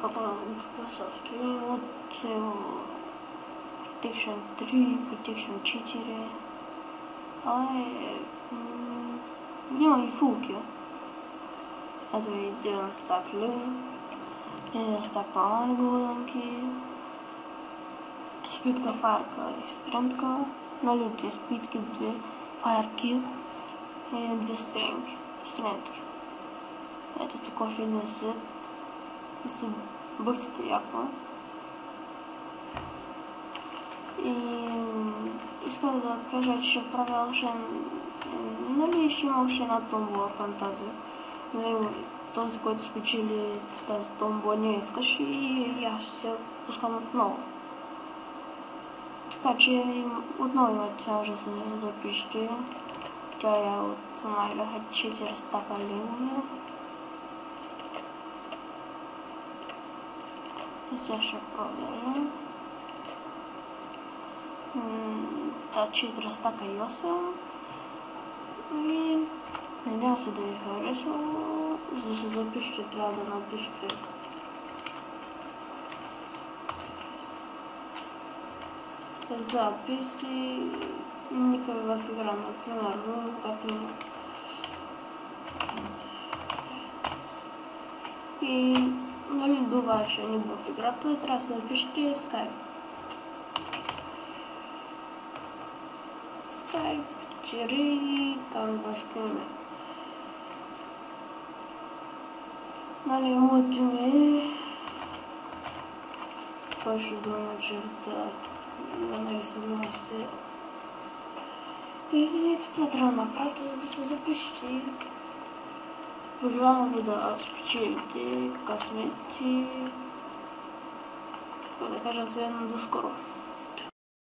какое състояние от Protection 3, Protection 4. Няма и фулки. Ето и един стак лево, един стак по-мални големки, спитка, фарка и стрелка, нали, две спитки, две фарки и две стрелки. Ето тук още един сет, да се бъхтите яко. И искам да кажа, че ще правя още, нали, ще има още една томбола към тази. Нали, този, който спечели тази томбола не искаш и аз ще се пускам отново. Така че отново имате може да се запишете. Тя е от майляха 4 стака линия. И сега ще проверя. Та 4 стака и 8. И надявам се да ви хареса. За да се запишете, трябва да напишете записи никъде в игра, например, както и нали до вашия ник в играта трябва да се напишете Skype. Skype и там вашето име. Нали, моето име е Пашо Доначерта 1217. И това трябва да направите, за да се запишете. Пожелавам ви да спечелите късмет и да кажа се до скоро.